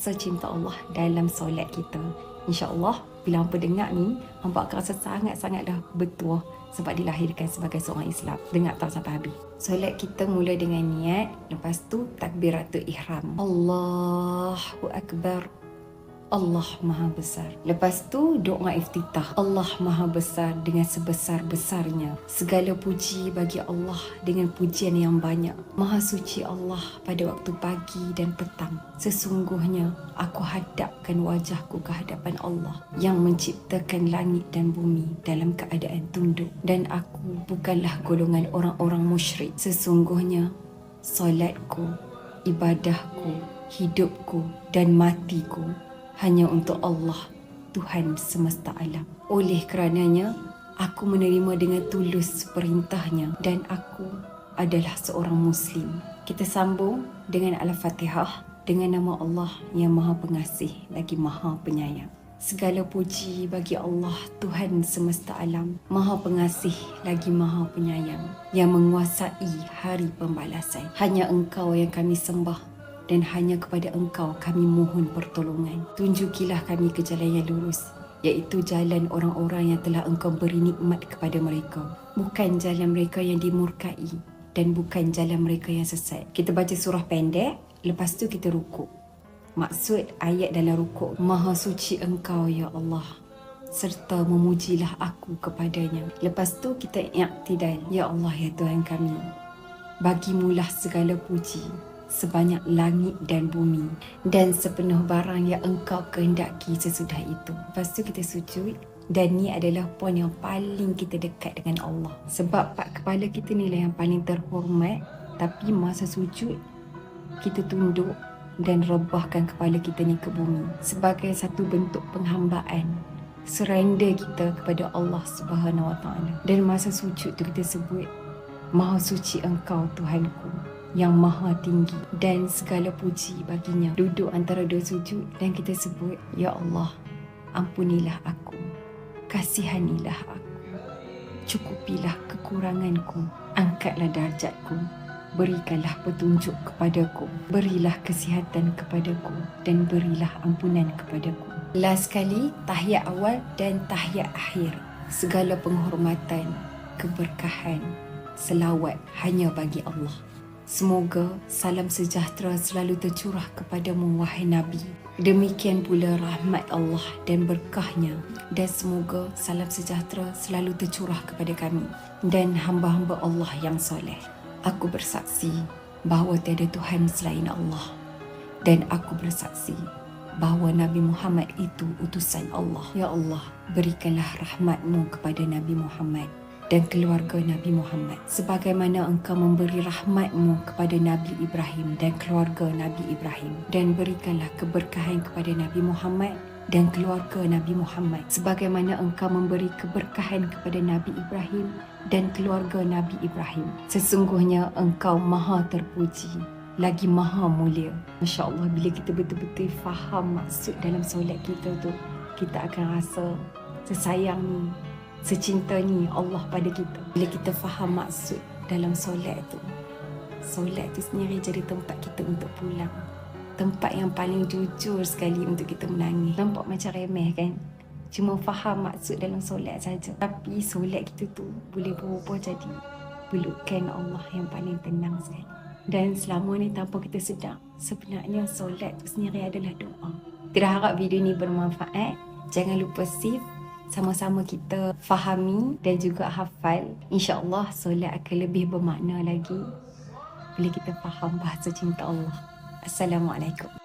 rasa cinta Allah dalam solat kita. InsyaAllah bila hampa dengar ni, hampa akan rasa sangat-sangat dah bertuah sebab dilahirkan sebagai seorang Islam. Dengar tak sampai habis. Solat kita mula dengan niat, lepas tu takbiratul ihram. Allahu Akbar. Allah Maha Besar. Lepas tu doa iftitah. Allah Maha Besar dengan sebesar-besarnya. Segala puji bagi Allah dengan pujian yang banyak. Maha suci Allah pada waktu pagi dan petang. Sesungguhnya aku hadapkan wajahku ke hadapan Allah yang menciptakan langit dan bumi dalam keadaan tunduk. Dan aku bukanlah golongan orang-orang musyrik. Sesungguhnya solatku, ibadahku, hidupku dan matiku hanya untuk Allah, Tuhan semesta alam. Oleh kerananya, aku menerima dengan tulus perintahnya dan aku adalah seorang Muslim. Kita sambung dengan Al-Fatihah dengan nama Allah yang Maha Pengasih lagi Maha Penyayang. Segala puji bagi Allah, Tuhan semesta alam, Maha Pengasih lagi Maha Penyayang, yang menguasai hari pembalasan. Hanya Engkau yang kami sembah dan hanya kepada Engkau kami mohon pertolongan. Tunjukilah kami ke jalan yang lurus, iaitu jalan orang-orang yang telah Engkau beri nikmat kepada mereka. Bukan jalan mereka yang dimurkai dan bukan jalan mereka yang sesat. Kita baca surah pendek, lepas tu kita rukuk. Maksud ayat dalam rukuk, Maha suci Engkau ya Allah, serta memujilah aku kepadanya. Lepas tu kita i'tidal, ya Allah ya Tuhan kami, bagimulah segala puji sebanyak langit dan bumi dan sepenuh barang yang Engkau kehendaki sesudah itu. Lepas tu kita sujud, dan ni adalah poin yang paling kita dekat dengan Allah. Sebab pak kepala kita ni lah yang paling terhormat, tapi masa sujud kita tunduk dan rebahkan kepala kita ni ke bumi sebagai satu bentuk penghambaan, surrender kita kepada Allah Subhanahu Wa Taala. Dan masa sujud tu kita sebut, Maha suci Engkau Tuhanku yang maha tinggi dan segala puji baginya. Duduk antara dua sujud dan kita sebut, ya Allah, ampunilah aku, kasihanilah aku, cukupilah kekuranganku, angkatlah darjatku, berikanlah petunjuk kepadaku, berilah kesihatan kepadaku dan berilah ampunan kepadaku. Last sekali, tahiyat awal dan tahiyat akhir. Segala penghormatan, keberkahan, selawat hanya bagi Allah. Semoga salam sejahtera selalu tercurah kepadamu, wahai Nabi. Demikian pula rahmat Allah dan berkahnya. Dan semoga salam sejahtera selalu tercurah kepada kami dan hamba-hamba Allah yang soleh. Aku bersaksi bahawa tiada Tuhan selain Allah. Dan aku bersaksi bahawa Nabi Muhammad itu utusan Allah. Ya Allah, berikanlah rahmatmu kepada Nabi Muhammad dan keluarga Nabi Muhammad, sebagaimana Engkau memberi rahmatmu kepada Nabi Ibrahim dan keluarga Nabi Ibrahim, dan berikanlah keberkahan kepada Nabi Muhammad dan keluarga Nabi Muhammad, sebagaimana Engkau memberi keberkahan kepada Nabi Ibrahim dan keluarga Nabi Ibrahim. Sesungguhnya Engkau maha terpuji lagi maha mulia. Masya Allah, bila kita betul-betul faham maksud dalam solat kita tu, kita akan rasa sesayang ni, secinta ni Allah pada kita. Bila kita faham maksud dalam solat tu sendiri jadi tempat kita untuk pulang. Tempat yang paling jujur sekali untuk kita menangis. Nampak macam remeh kan? Cuma faham maksud dalam solat saja. Tapi solat kita tu boleh berubah jadi pelukan Allah yang paling tenang sekali. Dan selama ni tanpa kita sedar, sebenarnya solat tu sendiri adalah doa. Kita harap video ni bermanfaat. Jangan lupa save, sama-sama kita fahami dan juga hafal. InsyaAllah solat akan lebih bermakna lagi bila kita faham bahasa cinta Allah. Assalamualaikum.